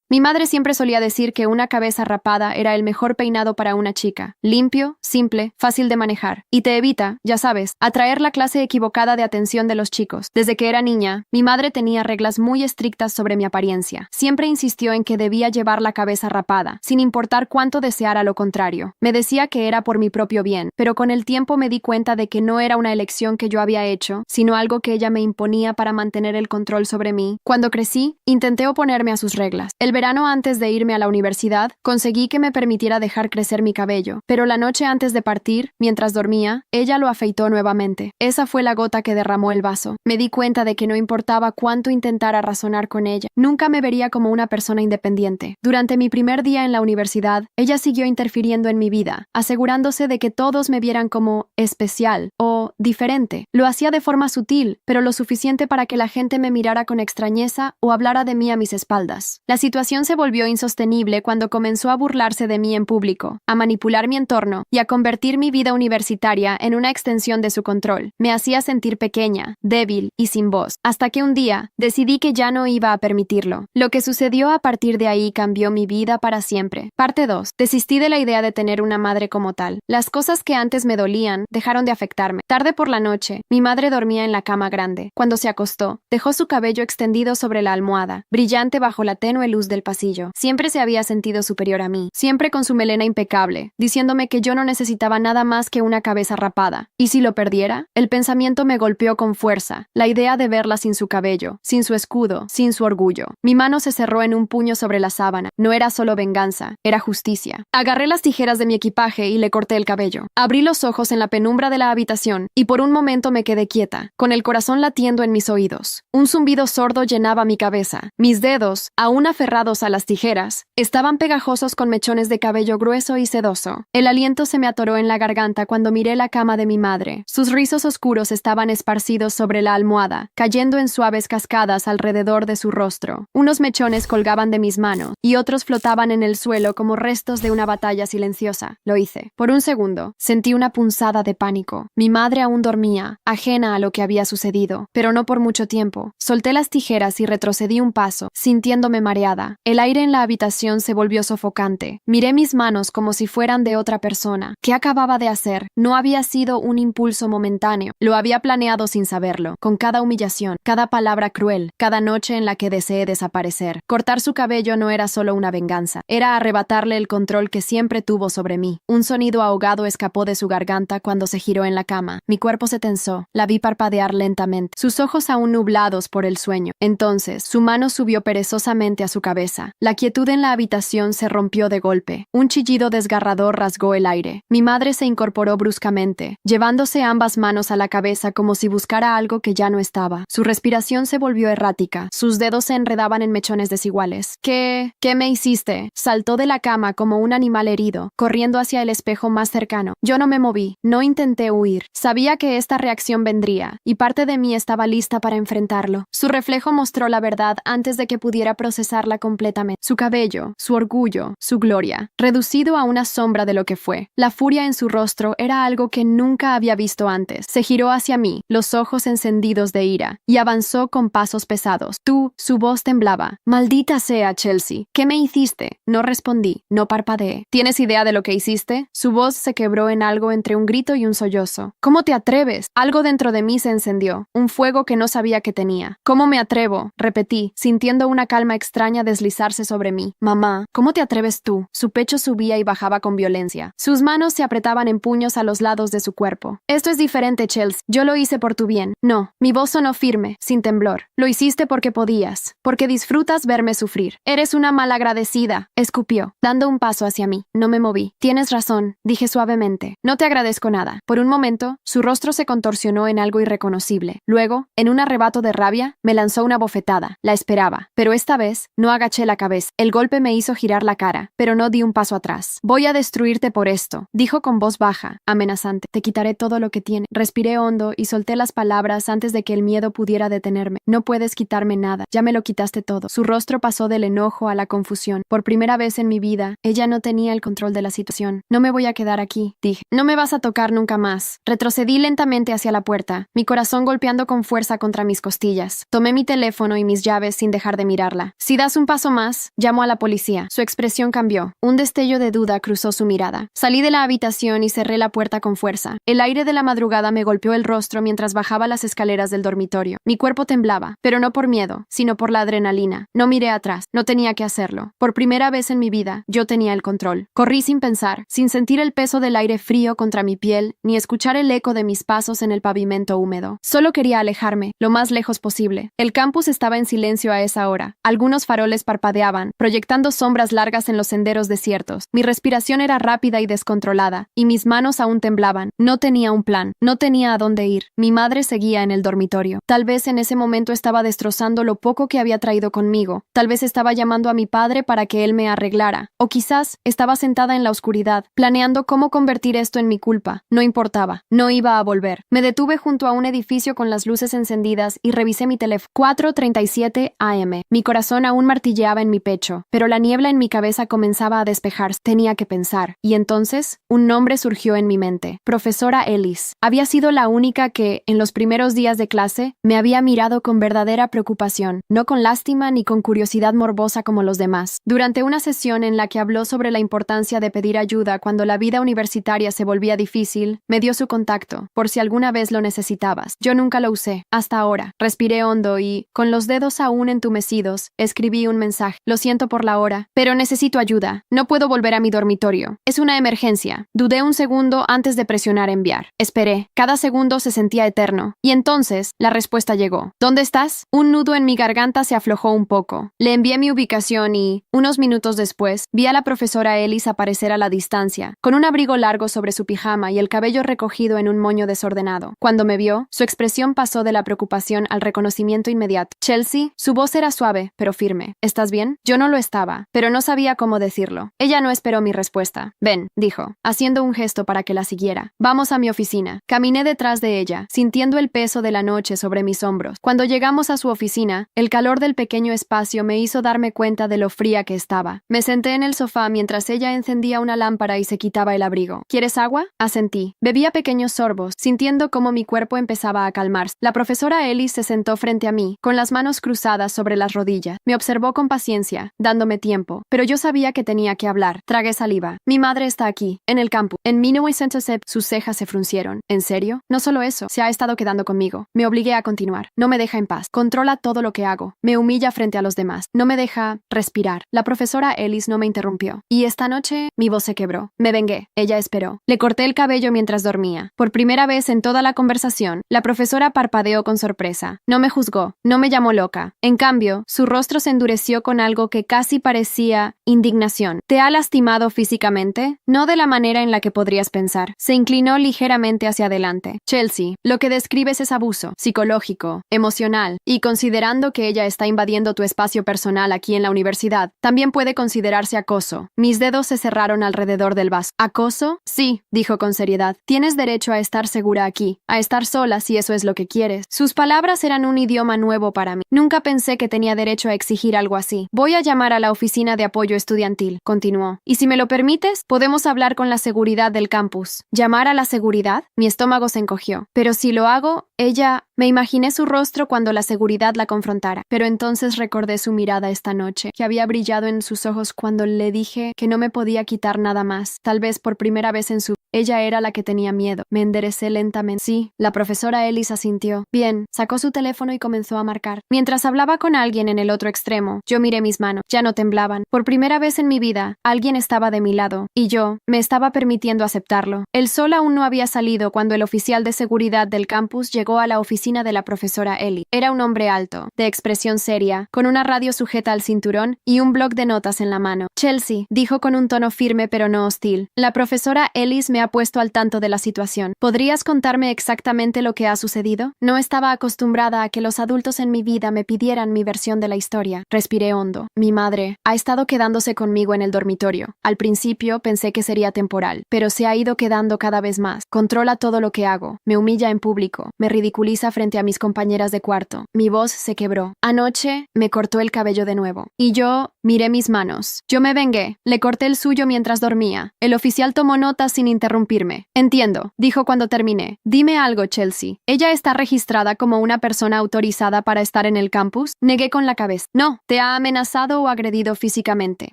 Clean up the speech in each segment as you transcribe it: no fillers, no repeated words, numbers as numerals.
Mi madre siempre solía decir que una cabeza rapada era el mejor peinado para una chica. Limpio, simple, fácil de manejar. Y te evita, ya sabes, atraer la clase equivocada de atención de los chicos. Desde que era niña, mi madre tenía reglas muy estrictas sobre mi apariencia. Siempre insistió en que debía llevar la cabeza rapada, sin importar cuánto deseara lo contrario. Me decía que era por mi propio bien, pero con el tiempo me di cuenta de que no era una elección que yo había hecho, sino algo que ella me imponía para mantener el control sobre mí. Cuando crecí, intenté oponerme a sus reglas. El verano antes de irme a la universidad, conseguí que me permitiera dejar crecer mi cabello, pero la noche antes de partir, mientras dormía, ella lo afeitó nuevamente. Esa fue la gota que derramó el vaso. Me di cuenta de que no importaba cuánto intentara razonar con ella, nunca me vería como una persona independiente. Durante mi primer día en la universidad, ella siguió interfiriendo en mi vida, asegurándose de que todos me vieran como especial o diferente. Lo hacía de forma sutil, pero lo suficiente para que la gente me mirara con extrañeza o hablara de mí a mis espaldas. La situación se volvió insostenible cuando comenzó a burlarse de mí en público, a manipular mi entorno y a convertir mi vida universitaria en una extensión de su control. Me hacía sentir pequeña, débil y sin voz, hasta que un día decidí que ya no iba a permitirlo. Lo que sucedió a partir de ahí cambió mi vida para siempre. Parte 2. Desistí de la idea de tener una madre como tal. Las cosas que antes me dolían dejaron de afectarme. Tarde por la noche, mi madre dormía en la cama grande. Cuando se acostó, dejó su cabello extendido sobre la almohada, brillante bajo la tenue luz del pasillo. Siempre se había sentido superior a mí, siempre con su melena impecable, diciéndome que yo no necesitaba nada más que una cabeza rapada. ¿Y si lo perdiera? El pensamiento me golpeó con fuerza, la idea de verla sin su cabello, sin su escudo, sin su orgullo. Mi mano se cerró en un puño sobre la sábana. No era solo venganza, era justicia. Agarré las tijeras de mi equipaje y le corté el cabello. Abrí los ojos en la penumbra de la habitación y por un momento me quedé quieta, con el corazón latiendo en mis oídos. Un zumbido sordo llenaba mi cabeza. Mis dedos, aún aferrados a las tijeras, estaban pegajosos con mechones de cabello grueso y sedoso. El aliento se me atoró en la garganta cuando miré la cama de mi madre. Sus rizos oscuros estaban esparcidos sobre la almohada, cayendo en suaves cascadas alrededor de su rostro. Unos mechones colgaban de mis manos y otros flotaban en el suelo como restos de una batalla silenciosa. Lo hice. Por un segundo, sentí una punzada de pánico. Mi madre aún dormía, ajena a lo que había sucedido, pero no por mucho tiempo. Solté las tijeras y retrocedí un paso, sintiéndome mareada. El aire en la habitación se volvió sofocante. Miré mis manos como si fueran de otra persona. ¿Qué acababa de hacer? No había sido un impulso momentáneo. Lo había planeado sin saberlo, con cada humillación, cada palabra cruel, cada noche en la que deseé desaparecer. Cortar su cabello no era solo una venganza, era arrebatarle el control que siempre tuvo sobre mí. Un sonido ahogado escapó de su garganta cuando se giró en la cama. Mi cuerpo se tensó. La vi parpadear lentamente, sus ojos aún nublados por el sueño. Entonces, su mano subió perezosamente a su cabeza. La quietud en la habitación se rompió de golpe. Un chillido desgarrador rasgó el aire. Mi madre se incorporó bruscamente, llevándose ambas manos a la cabeza como si buscara algo que ya no estaba. Su respiración se volvió errática. Sus dedos se enredaban en mechones desiguales. ¿Qué me hiciste? Saltó de la cama como un animal herido, corriendo hacia el espejo más cercano. Yo no me moví, no intenté huir. Sabía que esta reacción vendría, y parte de mí estaba lista para enfrentarlo. Su reflejo mostró la verdad antes de que pudiera procesarla completamente. Su cabello, su orgullo, su gloria, reducido a una sombra de lo que fue. La furia en su rostro era algo que nunca había visto antes. Se giró hacia mí, los ojos encendidos de ira, y avanzó con pasos pesados. Su voz temblaba. Maldita sea, Chelsea. ¿Qué me hiciste? No respondí, no parpadeé. ¿Tienes idea de lo que hiciste? Su voz se quebró en algo entre un grito y un sollozo. ¿Cómo te atreves? Algo dentro de mí se encendió, un fuego que no sabía que tenía. ¿Cómo me atrevo? Repetí, sintiendo una calma extraña deslizarse sobre mí. Mamá, ¿cómo te atreves tú? Su pecho subía y bajaba con violencia. Sus manos se apretaban en puños a los lados de su cuerpo. Esto es diferente, Chelsea. Yo lo hice por tu bien. No, mi voz sonó firme, sin temblor. Lo hiciste porque podías, porque disfrutas verme sufrir. Eres una malagradecida, escupió, dando un paso hacia mí. No me moví. Tienes razón, dije suavemente. No te agradezco nada. Por un momento, su rostro se contorsionó en algo irreconocible. Luego, en un arrebato de rabia, me lanzó una bofetada. La esperaba, pero esta vez no agaché la cabeza. El golpe me hizo girar la cara, pero no di un paso atrás. Voy a destruirte por esto, dijo con voz baja, amenazante. Te quitaré todo lo que tienes. Respiré hondo y solté las palabras antes de que el miedo pudiera detenerme. No puedes quitarme nada. Ya me lo quitaste todo. Su rostro pasó del enojo a la confusión. Por primera vez en mi vida, ella no tenía el control de la situación. No me voy a quedar aquí, dije. No me vas a tocar nunca más. Retrocedí lentamente hacia la puerta, mi corazón golpeando con fuerza contra mis costillas. Tomé mi teléfono y mis llaves sin dejar de mirarla. Si das un paso paso más, llamó a la policía. Su expresión cambió. Un destello de duda cruzó su mirada. Salí de la habitación y cerré la puerta con fuerza. El aire de la madrugada me golpeó el rostro mientras bajaba las escaleras del dormitorio. Mi cuerpo temblaba, pero no por miedo, sino por la adrenalina. No miré atrás. No tenía que hacerlo. Por primera vez en mi vida, yo tenía el control. Corrí sin pensar, sin sentir el peso del aire frío contra mi piel, ni escuchar el eco de mis pasos en el pavimento húmedo. Solo quería alejarme, lo más lejos posible. El campus estaba en silencio a esa hora. Algunos faroles parpadeaban, proyectando sombras largas en los senderos desiertos. Mi respiración era rápida y descontrolada, y mis manos aún temblaban. No tenía un plan, no tenía a dónde ir. Mi madre seguía en el dormitorio. Tal vez en ese momento estaba destrozando lo poco que había traído conmigo. Tal vez estaba llamando a mi padre para que él me arreglara. O quizás estaba sentada en la oscuridad, planeando cómo convertir esto en mi culpa. No importaba. No iba a volver. Me detuve junto a un edificio con las luces encendidas y revisé mi teléfono. 4:37 a.m. Mi corazón aún martilleaba en mi pecho, pero la niebla en mi cabeza comenzaba a despejarse. Tenía que pensar. Y entonces, un nombre surgió en mi mente. Profesora Ellis. Había sido la única que, en los primeros días de clase, me había mirado con verdadera preocupación, no con lástima ni con curiosidad morbosa como los demás. Durante una sesión en la que habló sobre la importancia de pedir ayuda cuando la vida universitaria se volvía difícil, me dio su contacto, por si alguna vez lo necesitabas. Yo nunca lo usé, hasta ahora. Respiré hondo y, con los dedos aún entumecidos, escribí un mensaje. Lo siento por la hora, pero necesito ayuda. No puedo volver a mi dormitorio. Es una emergencia. Dudé un segundo antes de presionar enviar. Esperé. Cada segundo se sentía eterno. Y entonces, la respuesta llegó. ¿Dónde estás? Un nudo en mi garganta se aflojó un poco. Le envié mi ubicación y, unos minutos después, vi a la profesora Ellis aparecer a la distancia, con un abrigo largo sobre su pijama y el cabello recogido en un moño desordenado. Cuando me vio, su expresión pasó de la preocupación al reconocimiento inmediato. Chelsea, su voz era suave, pero firme. ¿Estás bien? Yo no lo estaba, pero no sabía cómo decirlo. Ella no esperó mi respuesta. Ven, dijo, haciendo un gesto para que la siguiera. Vamos a mi oficina. Caminé detrás de ella, sintiendo el peso de la noche sobre mis hombros. Cuando llegamos a su oficina, el calor del pequeño espacio me hizo darme cuenta de lo fría que estaba. Me senté en el sofá mientras ella encendía una lámpara y se quitaba el abrigo. ¿Quieres agua? Asentí. Bebía pequeños sorbos, sintiendo cómo mi cuerpo empezaba a calmarse. La profesora Ellis se sentó frente a mí, con las manos cruzadas sobre las rodillas. Me observó con paciencia, dándome tiempo, pero yo sabía que tenía que hablar. Tragué saliva. Mi madre está aquí, en el campus. En 1907, sus cejas se fruncieron. ¿En serio? No solo eso, se ha estado quedando conmigo. Me obligué a continuar. No me deja en paz. Controla todo lo que hago. Me humilla frente a los demás. No me deja respirar. La profesora Ellis no me interrumpió. Y esta noche, mi voz se quebró. Me vengué. Ella esperó. Le corté el cabello mientras dormía. Por primera vez en toda la conversación, la profesora parpadeó con sorpresa. No me juzgó. No me llamó loca. En cambio, su rostro se endureció con algo que casi parecía indignación. ¿Te ha lastimado físicamente? No de la manera en la que podrías pensar. Se inclinó ligeramente hacia adelante. Chelsea, lo que describes es abuso psicológico, emocional, y considerando que ella está invadiendo tu espacio personal aquí en la universidad, también puede considerarse acoso. Mis dedos se cerraron alrededor del vaso. ¿Acoso? Sí, dijo con seriedad. Tienes derecho a estar segura aquí, a estar sola si eso es lo que quieres. Sus palabras eran un idioma nuevo para mí. Nunca pensé que tenía derecho a exigir algo así. Voy a llamar a la oficina de apoyo estudiantil, continuó. Y si me lo permites, podemos hablar con la seguridad del campus. ¿Llamar a la seguridad? Mi estómago se encogió. Pero si lo hago, ella... Me imaginé su rostro cuando la seguridad la confrontara, pero entonces recordé su mirada esta noche, que había brillado en sus ojos cuando le dije que no me podía quitar nada más. Tal vez por primera vez en su... Ella era la que tenía miedo. Me enderecé lentamente. Sí, la profesora Ellis asintió. Bien, sacó su teléfono y comenzó a marcar. Mientras hablaba con alguien en el otro extremo, yo miré mis manos. Ya no temblaban. Por primera vez en mi vida, alguien estaba de mi lado, y yo me estaba permitiendo aceptarlo. El sol aún no había salido cuando el oficial de seguridad del campus llegó a la oficina de la profesora Ellis. Era un hombre alto, de expresión seria, con una radio sujeta al cinturón y un bloc de notas en la mano. Chelsea, dijo con un tono firme pero no hostil. La profesora Ellis me ha puesto al tanto de la situación. ¿Podrías contarme exactamente lo que ha sucedido? No estaba acostumbrada a que los adultos en mi vida me pidieran mi versión de la historia. Respiré hondo. Mi madre ha estado quedándose conmigo en el dormitorio. Al principio pensé que sería temporal, pero se ha ido quedando cada vez más. Controla todo lo que hago. Me humilla en público. Me ridiculiza frente a mis compañeras de cuarto. Mi voz se quebró. Anoche me cortó el cabello de nuevo. Y yo miré mis manos. Yo me vengué. Le corté el suyo mientras dormía. El oficial tomó notas sin interrumpir. interrumpirme. Entiendo, dijo cuando terminé. Dime algo, Chelsea. ¿Ella está registrada como una persona autorizada para estar en el campus? Negué con la cabeza. No, ¿te ha amenazado o agredido físicamente?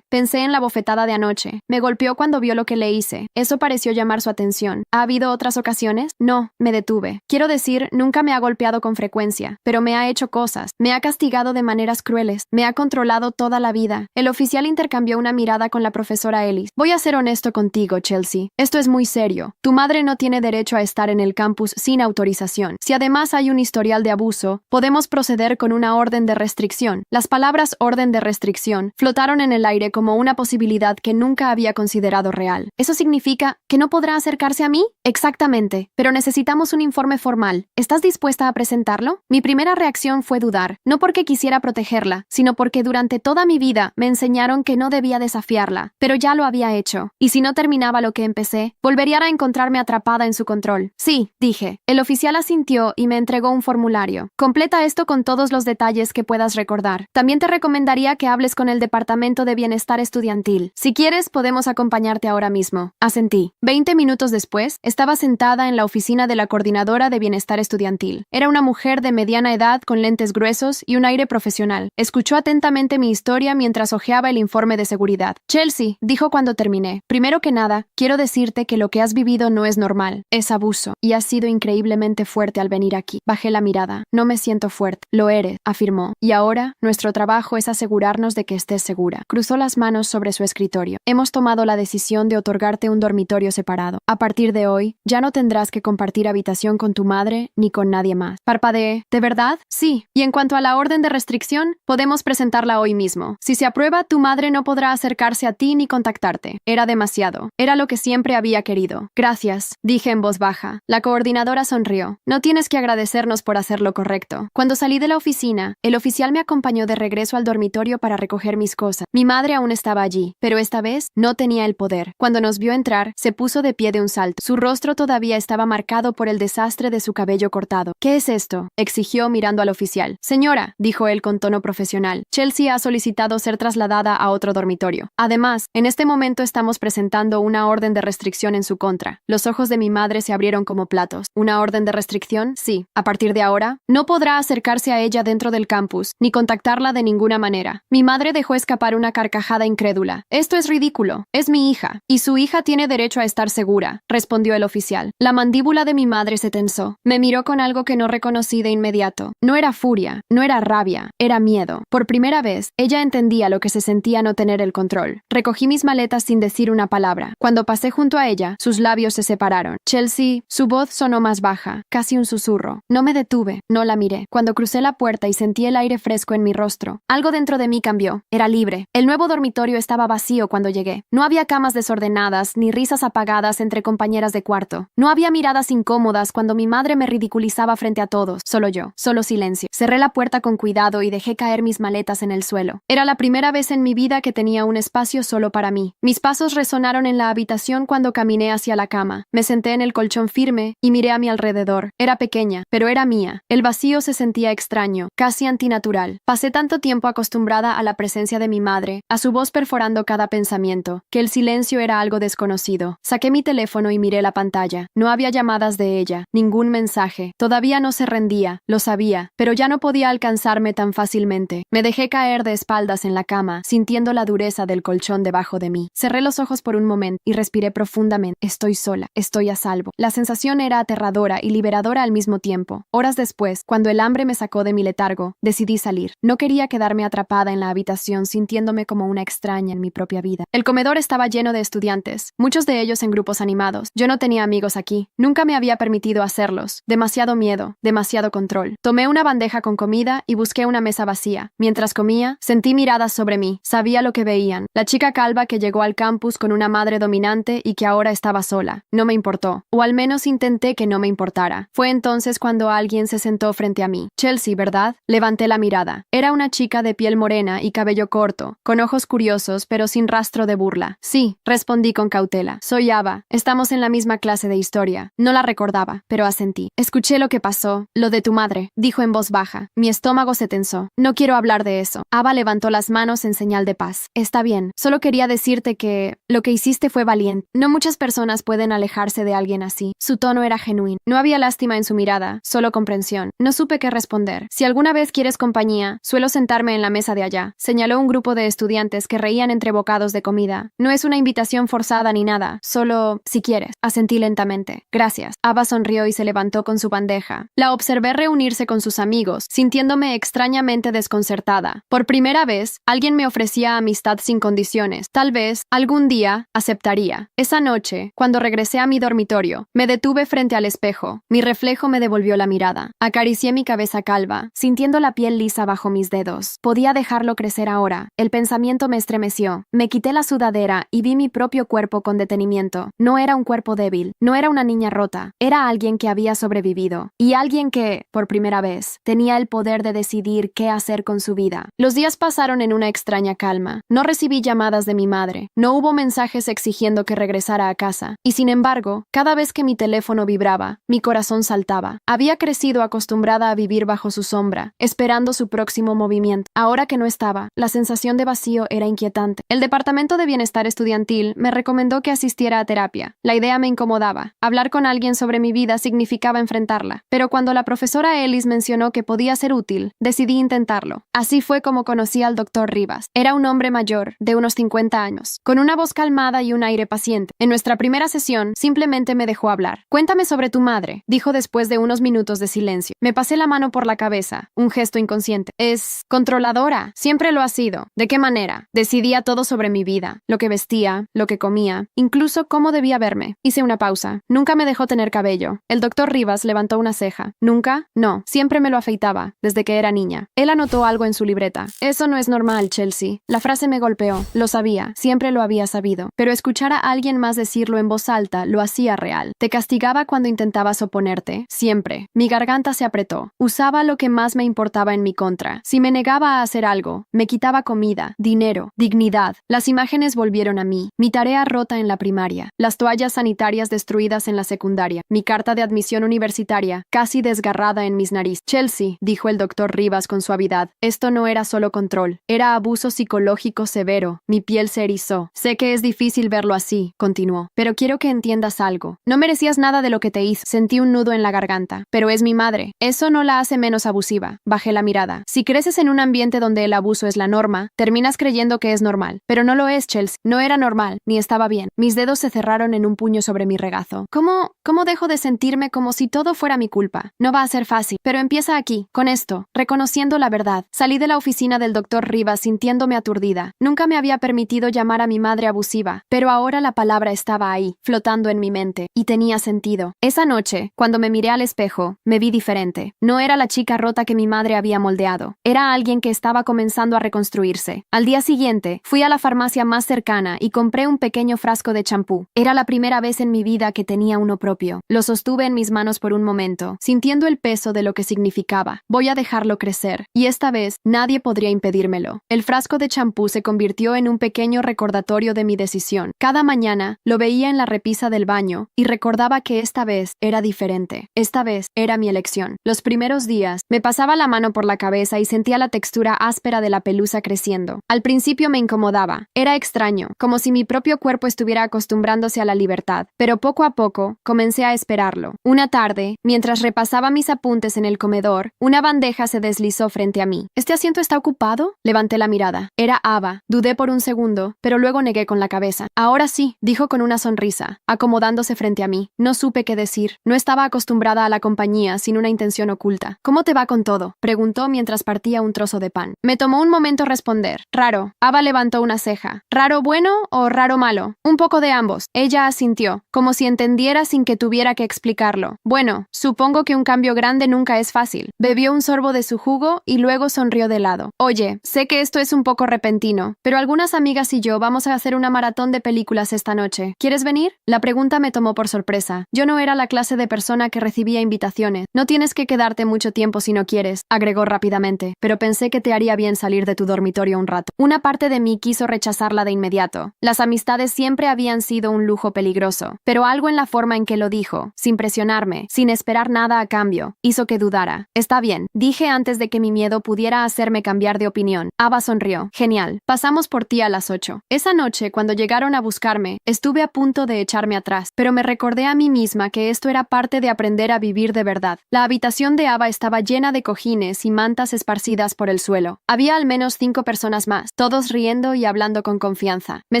Pensé en la bofetada de anoche. Me golpeó cuando vio lo que le hice. Eso pareció llamar su atención. ¿Ha habido otras ocasiones? No, me detuve. Quiero decir, nunca me ha golpeado con frecuencia, pero me ha hecho cosas. Me ha castigado de maneras crueles. Me ha controlado toda la vida. El oficial intercambió una mirada con la profesora Ellis. Voy a ser honesto contigo, Chelsea. Esto es muy serio. Tu madre no tiene derecho a estar en el campus sin autorización. Si además hay un historial de abuso, podemos proceder con una orden de restricción. Las palabras orden de restricción flotaron en el aire como una posibilidad que nunca había considerado real. ¿Eso significa que no podrá acercarse a mí? Exactamente, pero necesitamos un informe formal. ¿Estás dispuesta a presentarlo? Mi primera reacción fue dudar, no porque quisiera protegerla, sino porque durante toda mi vida me enseñaron que no debía desafiarla, pero ya lo había hecho. Y si no terminaba lo que empecé, volvería a encontrarme atrapada en su control. Sí, dije. El oficial asintió y me entregó un formulario. Completa esto con todos los detalles que puedas recordar. También te recomendaría que hables con el Departamento de Bienestar Estudiantil. Si quieres, podemos acompañarte ahora mismo. Asentí. 20 minutos después, estaba sentada en la oficina de la coordinadora de Bienestar Estudiantil. Era una mujer de mediana edad con lentes gruesos y un aire profesional. Escuchó atentamente mi historia mientras hojeaba el informe de seguridad. Chelsea, dijo cuando terminé. Primero que nada, quiero decirte que lo que has vivido no es normal. Es abuso. Y has sido increíblemente fuerte al venir aquí. Bajé la mirada. No me siento fuerte. Lo eres, afirmó. Y ahora, nuestro trabajo es asegurarnos de que estés segura. Cruzó las manos sobre su escritorio. Hemos tomado la decisión de otorgarte un dormitorio separado. A partir de hoy, ya no tendrás que compartir habitación con tu madre ni con nadie más. Parpadeé. ¿De verdad? Sí. Y en cuanto a la orden de restricción, podemos presentarla hoy mismo. Si se aprueba, tu madre no podrá acercarse a ti ni contactarte. Era demasiado. Era lo que siempre había querido. Gracias, dije en voz baja. La coordinadora sonrió. No tienes que agradecernos por hacer lo correcto. Cuando salí de la oficina, el oficial me acompañó de regreso al dormitorio para recoger mis cosas. Mi madre aún estaba allí, pero esta vez no tenía el poder. Cuando nos vio entrar, se puso de pie de un salto. Su rostro todavía estaba marcado por el desastre de su cabello cortado. ¿Qué es esto?, exigió mirando al oficial. Señora, dijo él con tono profesional, Chelsea ha solicitado ser trasladada a otro dormitorio. Además, en este momento estamos presentando una orden de restricción en su contra. Los ojos de mi madre se abrieron como platos. ¿Una orden de restricción? Sí. A partir de ahora, no podrá acercarse a ella dentro del campus, ni contactarla de ninguna manera. Mi madre dejó escapar una carcajada incrédula. Esto es ridículo. Es mi hija, y su hija tiene derecho a estar segura, respondió el oficial. La mandíbula de mi madre se tensó. Me miró con algo que no reconocí de inmediato. No era furia, no era rabia, era miedo. Por primera vez, ella entendía lo que se sentía no tener el control. Recogí mis maletas sin decir una palabra. Cuando pasé junto a ella, sus labios se separaron. Chelsea, su voz sonó más baja, casi un susurro. No me detuve, no la miré. Cuando crucé la puerta y sentí el aire fresco en mi rostro, algo dentro de mí cambió. Era libre. El nuevo dormitorio estaba vacío cuando llegué. No había camas desordenadas, ni risas apagadas entre compañeras de cuarto. No había miradas incómodas cuando mi madre me ridiculizaba frente a todos. Solo yo. Solo silencio. Cerré la puerta con cuidado y dejé caer mis maletas en el suelo. Era la primera vez en mi vida que tenía un espacio solo para mí. Mis pasos resonaron en la habitación cuando caminé hacia la cama. Me senté en el colchón firme y miré a mi alrededor. Era pequeña, pero era mía. El vacío se sentía extraño, casi antinatural. Pasé tanto tiempo acostumbrada a la presencia de mi madre, a su voz perforando cada pensamiento, que el silencio era algo desconocido. Saqué mi teléfono y miré la pantalla. No había llamadas de ella, ningún mensaje. Todavía no se rendía, lo sabía, pero ya no podía alcanzarme tan fácilmente. Me dejé caer de espaldas en la cama, sintiendo la dureza del colchón debajo de mí. Cerré los ojos por un momento y respiré profundamente. Estoy sola, estoy a salvo. La sensación era aterradora y liberadora al mismo tiempo. Horas después, cuando el hambre me sacó de mi letargo, decidí salir. No quería quedarme atrapada en la habitación sintiéndome como una extraña en mi propia vida. El comedor estaba lleno de estudiantes, muchos de ellos en grupos animados. Yo no tenía amigos aquí. Nunca me había permitido hacerlos. Demasiado miedo, demasiado control. Tomé una bandeja con comida y busqué una mesa vacía. Mientras comía, sentí miradas sobre mí. Sabía lo que veían. La chica calva que llegó al campus con una madre dominante y que ahora estaba sola. No me importó. O al menos intenté que no me importara. Fue entonces cuando alguien se sentó frente a mí. Chelsea, ¿verdad? Levanté la mirada. Era una chica de piel morena y cabello corto, con ojos curiosos pero sin rastro de burla. Sí, respondí con cautela. Soy Ava. Estamos en la misma última clase de historia. No la recordaba, pero asentí. Escuché lo que pasó, lo de tu madre, dijo en voz baja. Mi estómago se tensó. No quiero hablar de eso. Ava levantó las manos en señal de paz. Está bien, solo quería decirte que lo que hiciste fue valiente. No muchas personas pueden alejarse de alguien así. Su tono era genuino. No había lástima en su mirada, solo comprensión. No supe qué responder. Si alguna vez quieres compañía, suelo sentarme en la mesa de allá. Señaló un grupo de estudiantes que reían entre bocados de comida. No es una invitación forzada ni nada, solo si quieres. Asentí lentamente. Gracias. Ava sonrió y se levantó con su bandeja. La observé reunirse con sus amigos, sintiéndome extrañamente desconcertada. Por primera vez, alguien me ofrecía amistad sin condiciones. Tal vez, algún día, aceptaría. Esa noche, cuando regresé a mi dormitorio, me detuve frente al espejo. Mi reflejo me devolvió la mirada. Acaricié mi cabeza calva, sintiendo la piel lisa bajo mis dedos. Podía dejarlo crecer ahora. El pensamiento me estremeció. Me quité la sudadera y vi mi propio cuerpo con detenimiento. No era un cuerpo débil, no era una niña rota. Era alguien que había sobrevivido. Y alguien que, por primera vez, tenía el poder de decidir qué hacer con su vida. Los días pasaron en una extraña calma. No recibí llamadas de mi madre. No hubo mensajes exigiendo que regresara a casa. Y sin embargo, cada vez que mi teléfono vibraba, mi corazón saltaba. Había crecido acostumbrada a vivir bajo su sombra, esperando su próximo movimiento. Ahora que no estaba, la sensación de vacío era inquietante. El Departamento de Bienestar Estudiantil me recomendó que asistiera a terapia. La idea me incomodaba. Hablar con alguien sobre mi vida significaba enfrentarla. Pero cuando la profesora Ellis mencionó que podía ser útil, decidí intentarlo. Así fue como conocí al Dr. Rivas. Era un hombre mayor, de unos 50 años, con una voz calmada y un aire paciente. En nuestra primera sesión, simplemente me dejó hablar. Cuéntame sobre tu madre, dijo después de unos minutos de silencio. Me pasé la mano por la cabeza, un gesto inconsciente. Es controladora, siempre lo ha sido. ¿De qué manera? Decidía todo sobre mi vida, lo que vestía, lo que comía, incluso cómo debía verme. Hice una pausa. Nunca me dejó tener cabello. El Dr. Rivas levantó una ceja. ¿Nunca? No, siempre me lo afeitaba, desde que era niña. Él anotó algo en su libreta. Eso no es normal, Chelsea. La frase me golpeó. Lo sabía, siempre lo había sabido. Pero escuchar a alguien más decirlo en voz alta lo hacía real. Te castigaba cuando intentabas oponerte. Siempre. Mi garganta se apretó. Usaba lo que más me importaba en mi contra. Si me negaba a hacer algo, me quitaba comida, dinero, dignidad. Las imágenes volvieron a mí. Mi tarea rota en la primaria. Las toallas sanitarias destruidas en la secundaria. Mi carta de admisión universitaria, casi desgarrada en mis narices. Chelsea, dijo el Dr. Rivas con suavidad. Esto no era solo control. Era abuso psicológico severo. Mi piel se erizó. Sé que es difícil verlo así, continuó. Pero quiero que entiendas algo. No merecías nada de lo que te hizo. Sentí un nudo en la garganta. Pero es mi madre. Eso no la hace menos abusiva. Bajé la mirada. Si creces en un ambiente donde el abuso es la norma, terminas creyendo que es normal. Pero no lo es, Chelsea. No era normal, ni estaba bien. Mis dedos se cerraron en un puño sobre mi regazo. ¿Cómo dejo de sentirme como si todo fuera mi culpa? No va a ser fácil, pero empieza aquí, con esto, reconociendo la verdad. Salí de la oficina del Dr. Rivas sintiéndome aturdida. Nunca me había permitido llamar a mi madre abusiva, pero ahora la palabra estaba ahí, flotando en mi mente, y tenía sentido. Esa noche, cuando me miré al espejo, me vi diferente. No era la chica rota que mi madre había moldeado. Era alguien que estaba comenzando a reconstruirse. Al día siguiente, fui a la farmacia más cercana y compré un pequeño frasco de champú. Era la primera vez en mi vida que tenía uno propio. Lo sostuve en mis manos por un momento, sintiendo el peso de lo que significaba. Voy a dejarlo crecer, y esta vez nadie podría impedírmelo. El frasco de champú se convirtió en un pequeño recordatorio de mi decisión. Cada mañana lo veía en la repisa del baño y recordaba que esta vez era diferente. Esta vez era mi elección. Los primeros días me pasaba la mano por la cabeza y sentía la textura áspera de la pelusa creciendo. Al principio me incomodaba. Era extraño, como si mi propio cuerpo estuviera acostumbrándose a la libertad. Pero poco a poco comencé a esperarlo. Una tarde, mientras repasaba mis apuntes en el comedor, una bandeja se deslizó frente a mí. ¿Este asiento está ocupado? Levanté la mirada. Era Ava. Dudé por un segundo, pero luego negué con la cabeza. Ahora sí, dijo con una sonrisa, acomodándose frente a mí. No supe qué decir. No estaba acostumbrada a la compañía sin una intención oculta. ¿Cómo te va con todo?, preguntó mientras partía un trozo de pan. Me tomó un momento responder. Raro. Ava levantó una ceja. ¿Raro bueno o raro malo? Un poco de ambos. Ella asintió, como si entendiera sin que tuviera que explicarlo. Bueno, supongo que un cambio grande nunca es fácil. Bebió un sorbo de su jugo y luego sonrió de lado. Oye, sé que esto es un poco repentino, pero algunas amigas y yo vamos a hacer una maratón de películas esta noche. ¿Quieres venir? La pregunta me tomó por sorpresa. Yo no era la clase de persona que recibía invitaciones. No tienes que quedarte mucho tiempo si no quieres, agregó rápidamente, pero pensé que te haría bien salir de tu dormitorio un rato. Una parte de mí quiso rechazarla de inmediato. Las amistades siempre habían sido un lujo peligroso. pero algo en la forma en que lo dijo, sin presionarme, sin esperar nada a cambio, hizo que dudara. Está bien, dije antes de que mi miedo pudiera hacerme cambiar de opinión. Ava sonrió. Genial. Pasamos por ti a las 8. Esa noche, cuando llegaron a buscarme, estuve a punto de echarme atrás, pero me recordé a mí misma que esto era parte de aprender a vivir de verdad. La habitación de Ava estaba llena de cojines y mantas esparcidas por el suelo. Había al menos 5 personas más, todos riendo y hablando con confianza. Me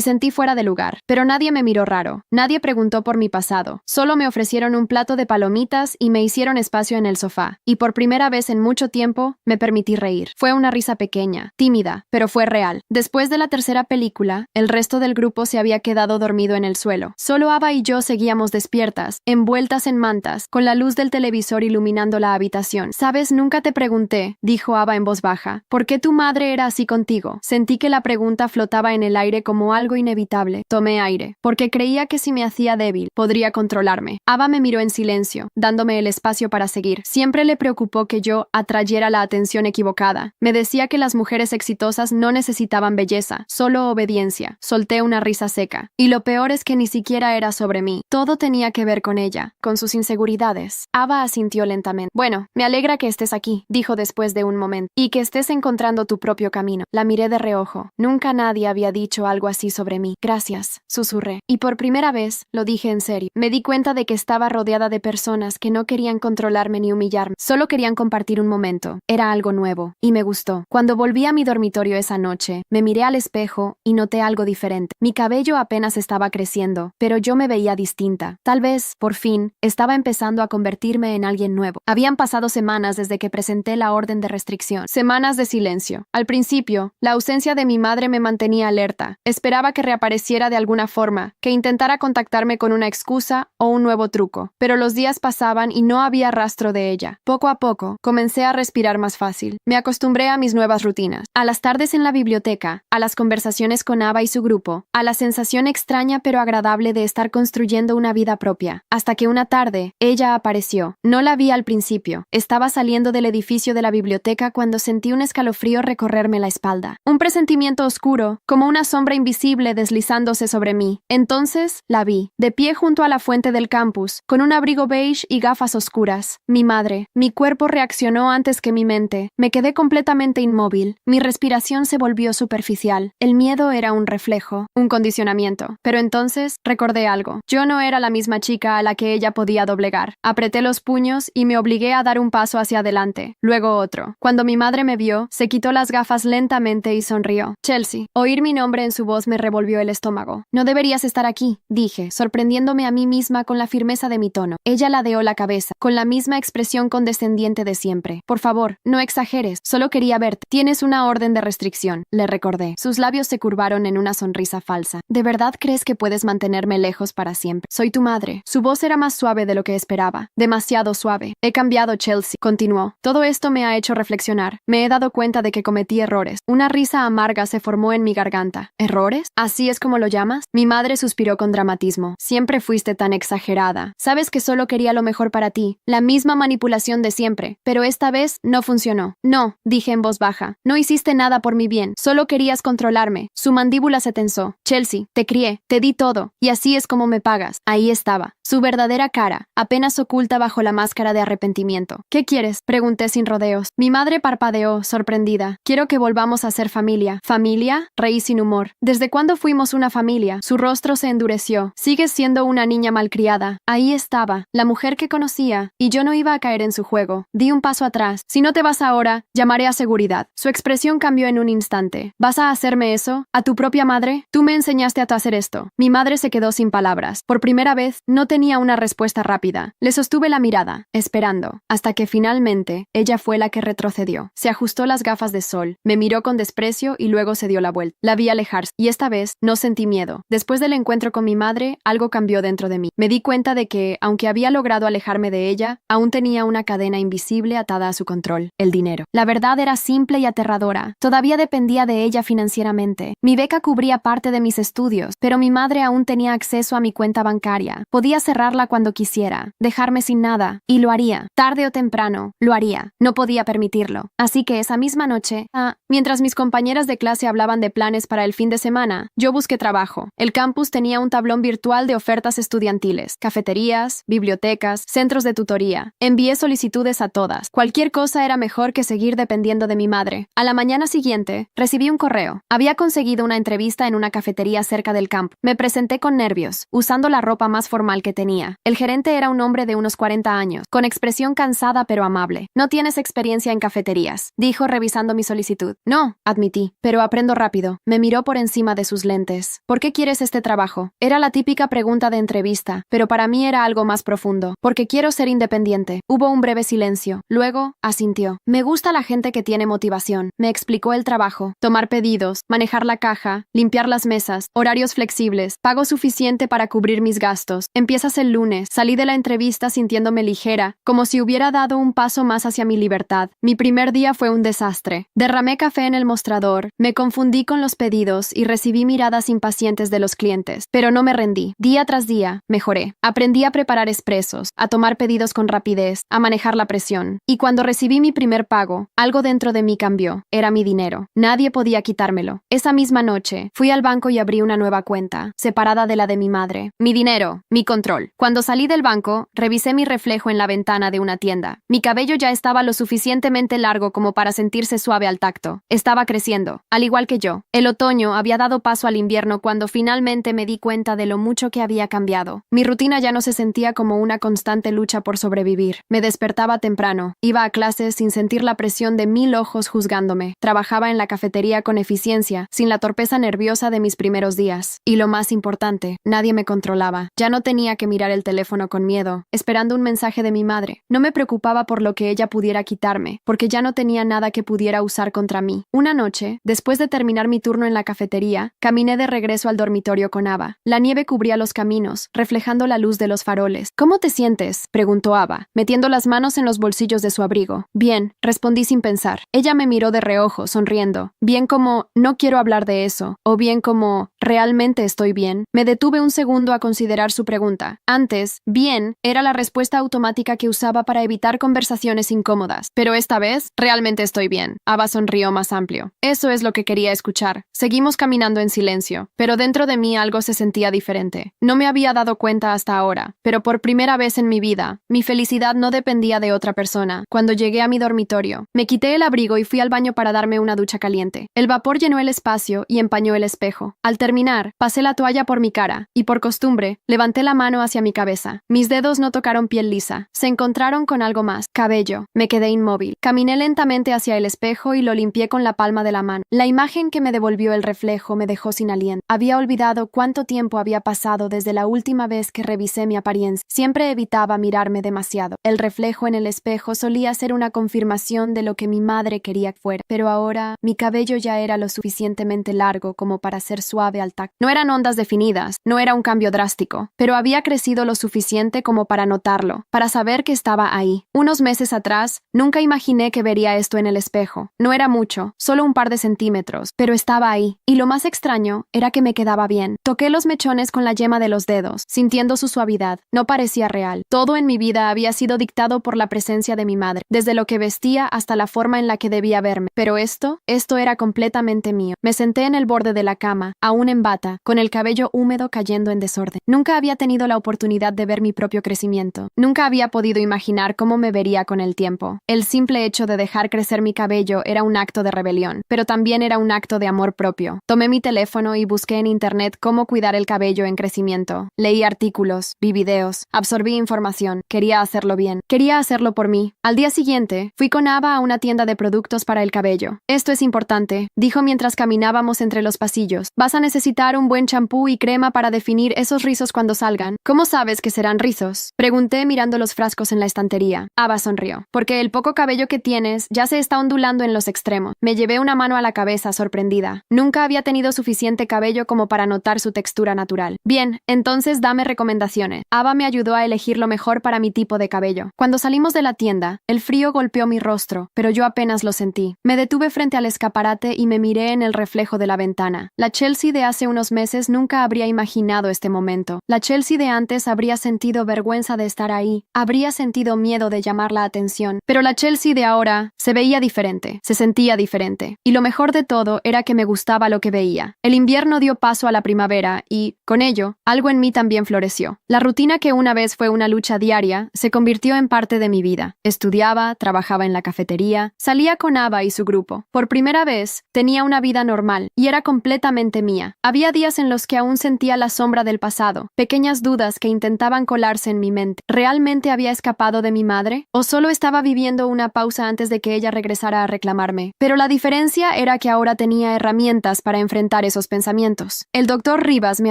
sentí fuera de lugar, pero nadie me miró raro. Nadie preguntó por mi pasado. Solo me ofrecieron un plato de palomitas y me hicieron espacio en el sofá. Y por primera vez en mucho tiempo, me permití reír. Fue una risa pequeña, tímida, pero fue real. Después de la tercera película, el resto del grupo se había quedado dormido en el suelo. Solo Ava y yo seguíamos despiertas, envueltas en mantas, con la luz del televisor iluminando la habitación. ¿Sabes? Nunca te pregunté, dijo Ava en voz baja, ¿por qué tu madre era así contigo? Sentí que la pregunta flotaba en el aire como algo inevitable. Tomé aire, porque creía que si me hacía débil, podría controlarme. Ava me miró en silencio, dándome el espacio para seguir. Siempre le preocupó que yo atrayera la atención equivocada. Me decía que las mujeres exitosas no necesitaban belleza, solo obediencia. Solté una risa seca. Y lo peor es que ni siquiera era sobre mí. Todo tenía que ver con ella, con sus inseguridades. Ava asintió lentamente. Bueno, me alegra que estés aquí, dijo después de un momento, y que estés encontrando tu propio camino. La miré de reojo. Nunca nadie había dicho algo así sobre mí. Gracias, susurré. Y por primera vez, lo dije en serio. Me di cuenta de que estaba rodeada de personas que no querían controlarme ni humillarme. Solo querían compartir un momento. Era algo nuevo, y me gustó. Cuando volví a mi dormitorio esa noche, me miré al espejo y noté algo diferente. Mi cabello apenas estaba creciendo, pero yo me veía distinta. Tal vez, por fin, estaba empezando a convertirme en alguien nuevo. Habían pasado semanas desde que presenté la orden de restricción. Semanas de silencio. Al principio, la ausencia de mi madre me mantenía alerta. Esperaba que reapareciera de alguna forma, que intentara contactarme con una excusa o un nuevo truco. Pero los días pasaban y no había rastro de ella. Poco a poco, comencé a respirar más fácil. Me acostumbré a mis nuevas rutinas. A las tardes en la biblioteca, a las conversaciones con Ava y su grupo, a la sensación extraña pero agradable de estar construyendo una vida propia. Hasta que una tarde, ella apareció. No la vi al principio. Estaba saliendo del edificio de la biblioteca cuando sentí un escalofrío recorrerme la espalda. Un presentimiento oscuro, como una sombra invisible deslizándose sobre mí. Entonces, la vi, de pie junto a la fuente del campus, con un abrigo beige y gafas oscuras. Mi madre. Mi cuerpo reaccionó antes que mi mente. Me quedé completamente inmóvil. Mi respiración se volvió superficial. El miedo era un reflejo, un condicionamiento. Pero entonces, recordé algo. Yo no era la misma chica a la que ella podía doblegar. Apreté los puños y me obligué a dar un paso hacia adelante, luego otro. Cuando mi madre me vio, se quitó las gafas lentamente y sonrió. Chelsea. Oír mi nombre en su voz me revolvió el estómago. No deberías estar aquí, dije, sorprendiéndome a mí misma con la firmeza de mi tono. Ella ladeó la cabeza, con la misma expresión condescendiente de siempre. Por favor, no exageres, solo quería verte. Tienes una orden de restricción, le recordé. Sus labios se curvaron en una sonrisa falsa. ¿De verdad crees que puedes mantenerme lejos para siempre? Soy tu madre. Su voz era más suave de lo que esperaba. Demasiado suave. He cambiado, Chelsea, continuó. Todo esto me ha hecho reflexionar. Me he dado cuenta de que cometí errores. Una risa amarga se formó en mi garganta. ¿Errores? ¿Así es como lo llamas? Mi madre suspiró con dramatismo. Siempre fuiste tan exagerada. Sabes que solo quería lo mejor para ti. La misma manipulación de siempre. Pero esta vez no funcionó. No, dije en voz baja. No hiciste nada por mi bien. Solo querías controlarme. Su mandíbula se tensó. Chelsea, te crié, te di todo. Y así es como me pagas. Ahí estaba. Su verdadera cara, apenas oculta bajo la máscara de arrepentimiento. ¿Qué quieres? Pregunté sin rodeos. Mi madre parpadeó, sorprendida. Quiero que volvamos a ser familia. ¿Familia? Reí sin humor. ¿Desde cuándo fuimos una familia? Su rostro se endureció. Sigues siendo una niña malcriada. Ahí estaba, la mujer que conocía, y yo no iba a caer en su juego. Di un paso atrás. Si no te vas ahora, llamaré a seguridad. Su expresión cambió en un instante. ¿Vas a hacerme eso? ¿A tu propia madre? Tú me enseñaste a hacer esto. Mi madre se quedó sin palabras. Por primera vez, no tenía una respuesta rápida. Le sostuve la mirada, esperando, hasta que finalmente ella fue la que retrocedió. Se ajustó las gafas de sol, me miró con desprecio y luego se dio la vuelta. La vi alejarse, y esta vez no sentí miedo. Después del encuentro con mi madre, algo cambió dentro de mí. Me di cuenta de que, aunque había logrado alejarme de ella, aún tenía una cadena invisible atada a su control: el dinero. La verdad era simple y aterradora. Todavía dependía de ella financieramente. Mi beca cubría parte de mis estudios, pero mi madre aún tenía acceso a mi cuenta bancaria. Podía cerrarla cuando quisiera, dejarme sin nada, y lo haría. Tarde o temprano, lo haría. No podía permitirlo. Así que esa misma noche, mientras mis compañeras de clase hablaban de planes para el fin de semana, yo busqué trabajo. El campus tenía un tablón virtual de de ofertas estudiantiles, cafeterías, bibliotecas, centros de tutoría. Envié solicitudes a todas. Cualquier cosa era mejor que seguir dependiendo de mi madre. A la mañana siguiente, recibí un correo. Había conseguido una entrevista en una cafetería cerca del campo. Me presenté con nervios, usando la ropa más formal que tenía. El gerente era un hombre de unos 40 años, con expresión cansada pero amable. «No tienes experiencia en cafeterías», dijo revisando mi solicitud. «No», admití, «pero aprendo rápido». Me miró por encima de sus lentes. «¿Por qué quieres este trabajo?». Era la típica pregunta de entrevista, pero para mí era algo más profundo. «Porque quiero ser independiente». Hubo un breve silencio. Luego, asintió. «Me gusta la gente que tiene motivación». Me explicó el trabajo. Tomar pedidos, manejar la caja, limpiar las mesas, horarios flexibles, pago suficiente para cubrir mis gastos. Empiezas el lunes. Salí de la entrevista sintiéndome ligera, como si hubiera dado un paso más hacia mi libertad. Mi primer día fue un desastre. Derramé café en el mostrador, me confundí con los pedidos y recibí miradas impacientes de los clientes. Pero no me rendí. Día tras día, mejoré. Aprendí a preparar expresos, a tomar pedidos con rapidez, a manejar la presión. Y cuando recibí mi primer pago, algo dentro de mí cambió. Era mi dinero. Nadie podía quitármelo. Esa misma noche, fui al banco y abrí una nueva cuenta, separada de la de mi madre. Mi dinero, mi control. Cuando salí del banco, revisé mi reflejo en la ventana de una tienda. Mi cabello ya estaba lo suficientemente largo como para sentirse suave al tacto. Estaba creciendo, al igual que yo. El otoño había dado paso al invierno cuando finalmente me di cuenta de lo mucho que había cambiado. Mi rutina ya no se sentía como una constante lucha por sobrevivir. Me despertaba temprano, iba a clases sin sentir la presión de 1000 ojos juzgándome. Trabajaba en la cafetería con eficiencia, sin la torpeza nerviosa de mis primeros días. Y lo más importante, nadie me controlaba. Ya no tenía que mirar el teléfono con miedo, esperando un mensaje de mi madre. No me preocupaba por lo que ella pudiera quitarme, porque ya no tenía nada que pudiera usar contra mí. Una noche, después de terminar mi turno en la cafetería, caminé de regreso al dormitorio con Ava. La nieve cubría los caminos, reflejando la luz de los faroles. «¿Cómo te sientes?», preguntó Ava, metiendo las manos en los bolsillos de su abrigo. «Bien», respondí sin pensar. Ella me miró de reojo, sonriendo. Bien como «no quiero hablar de eso», o bien como «¿realmente estoy bien?». Me detuve un segundo a considerar su pregunta. Antes, «bien» era la respuesta automática que usaba para evitar conversaciones incómodas. Pero esta vez, «realmente estoy bien». Ava sonrió más amplio. Eso es lo que quería escuchar. Seguimos caminando en silencio, pero dentro de mí algo se sentía diferente. No me había dado cuenta hasta ahora, pero por primera vez en mi vida, mi felicidad no dependía de otra persona. Cuando llegué a mi dormitorio, me quité el abrigo y fui al baño para darme una ducha caliente. El vapor llenó el espacio y empañó el espejo. Al terminar, pasé la toalla por mi cara y, por costumbre, levanté la mano hacia mi cabeza. Mis dedos no tocaron piel lisa. Se encontraron con algo más. Cabello. Me quedé inmóvil. Caminé lentamente hacia el espejo y lo limpié con la palma de la mano. La imagen que me devolvió el reflejo me dejó sin aliento. Había olvidado cuánto tiempo había pasado desde la última vez que revisé mi apariencia. Siempre evitaba mirarme demasiado. El reflejo en el espejo solía ser una confirmación de lo que mi madre quería que fuera. Pero ahora, mi cabello ya era lo suficientemente largo como para ser suave al tacto. No eran ondas definidas, no era un cambio drástico, pero había crecido lo suficiente como para notarlo, para saber que estaba ahí. Unos meses atrás, nunca imaginé que vería esto en el espejo. No era mucho, solo un par de centímetros, pero estaba ahí. Y lo más extraño era que me quedaba bien. Toqué los mechones con la yema de los dedos, sintiendo su suavidad. No parecía real. Todo en mi vida había sido dictado por la presencia de mi madre, desde lo que vestía hasta la forma en la que debía verme. Pero esto era completamente mío. Me senté en el borde de la cama, aún en bata, con el cabello húmedo cayendo en desorden. Nunca había tenido la oportunidad de ver mi propio crecimiento. Nunca había podido imaginar cómo me vería con el tiempo. El simple hecho de dejar crecer mi cabello era un acto de rebelión, pero también era un acto de amor propio. Tomé mi teléfono y busqué en internet cómo cuidar el cabello en crecimiento. Leí artículos, vi videos, absorbí información. Quería hacerlo bien. Quería hacerlo por mí. Al día siguiente, fui con Ava a una tienda de productos para el cabello. «Esto es importante», dijo mientras caminábamos entre los pasillos. «Vas a necesitar un buen champú y crema para definir esos rizos cuando salgan». «¿Cómo sabes que serán rizos?», pregunté mirando los frascos en la estantería. Ava sonrió. «Porque el poco cabello que tienes ya se está ondulando en los extremos». Me llevé una mano a la cabeza, sorprendida. Nunca había tenido suficiente cabello como para notar su textura natural. «Bien, entonces dame recomendaciones». Ava me ayudó a elegir lo mejor para mi tipo de cabello. Cuando salimos de la tienda, el frío golpeó mi rostro, pero yo apenas lo sentí. Me detuve frente al escaparate y me miré en el reflejo de la ventana. La Chelsea de hace unos meses nunca habría imaginado este momento. La Chelsea de antes habría sentido vergüenza de estar ahí, habría sentido miedo de llamar la atención, pero la Chelsea de ahora se veía diferente, se sentía diferente. Y lo mejor de todo era que me gustaba lo que veía. El invierno dio paso a la primavera y, con ello, algo en mí también floreció. La rutina que una vez fue una lucha diaria se convirtió en parte de mi vida. Estudiaba, trabajaba en la cafetería, salía con Ava y su grupo. Por primera vez, tenía una vida normal y era completamente mía. Había días en los que aún sentía la sombra del pasado, pequeñas dudas que intentaban colarse en mi mente. ¿Realmente había escapado de mi madre? ¿O solo estaba viviendo una pausa antes de que ella regresara a reclamarme? Pero la diferencia era que ahora tenía herramientas para enfrentar esos pensamientos. El doctor Rivas me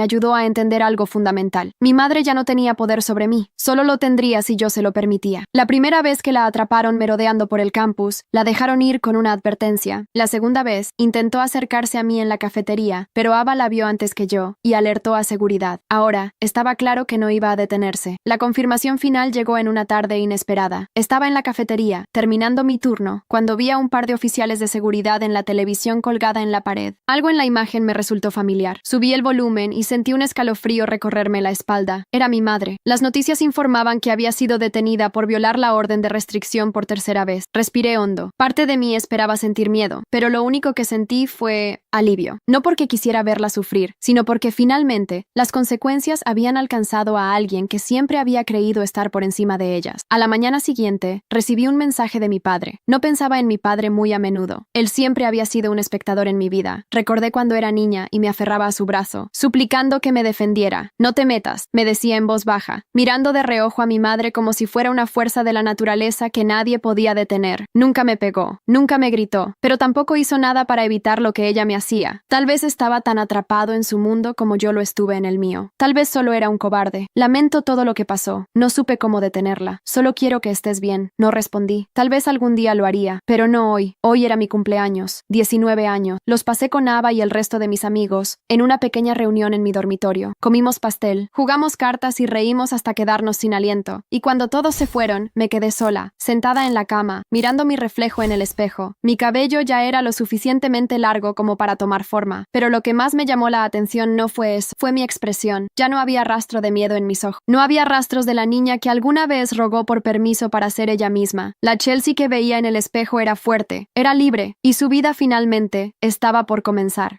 ayudó a entender algo fundamental. Mi madre ya no tenía poder sobre mí, solo lo tendría si yo se lo permitía. La primera vez que la atraparon merodeando por el campus, la dejaron ir con una advertencia. La segunda vez, intentó acercarse a mí en la cafetería, pero Ava la vio antes que yo y alertó a seguridad. Ahora, estaba claro que no iba a detenerse. La confirmación final llegó en una tarde inesperada. Estaba en la cafetería, terminando mi turno, cuando vi a un par de oficiales de seguridad en la televisión colgada en la pared. Algo en la imagen me resultó familiar. Subí el volumen y sentí un escalofrío recorrerme la espalda. Era mi madre. Las noticias informaban que había sido detenida por violar la orden de restricción por tercera vez. Respiré hondo. Parte de mí esperaba sentir miedo, pero lo único que sentí fue alivio. No porque quisiera verla sufrir, sino porque finalmente las consecuencias habían alcanzado a alguien que siempre había creído estar por encima de ellas. A la mañana siguiente, recibí un mensaje de mi padre. No pensaba en mi padre muy a menudo. Él siempre había sido un espectador en mi vida. Recordé cuando era niña y me aferraba a su brazo, suplicando que me defendiera. No te metas, me decía en voz baja, mirando de reojo a mi madre como si fuera una fuerza de la naturaleza que nadie podía detener. Nunca me pegó, nunca me gritó, pero tampoco hizo nada para evitar lo que ella me hacía. Tal vez estaba tan atrapado en su mundo como yo lo estuve en el mío. Tal vez solo era un cobarde. Lamento todo lo que pasó. No supe cómo detenerla. Solo quiero que estés bien. No respondí. Tal vez algún día lo haría, pero no hoy. Hoy era mi cumpleaños. 19 años. Los pasé con Ava y el resto de mis amigos en una pequeña reunión en mi dormitorio. Comimos pastel, jugamos cartas y reímos hasta quedarnos sin aliento. Y cuando todos se fueron, me quedé sola, sentada en la cama, mirando mi reflejo en el espejo. Mi cabello ya era lo suficientemente largo como para tomar forma, pero lo que más me llamó la atención no fue eso, fue mi expresión. Ya no había rastro de miedo en mis ojos. No había rastros de la niña que alguna vez rogó por permiso para ser ella misma. La Chelsea que veía en el espejo era fuerte, era libre, y su vida finalmente estaba por comenzar.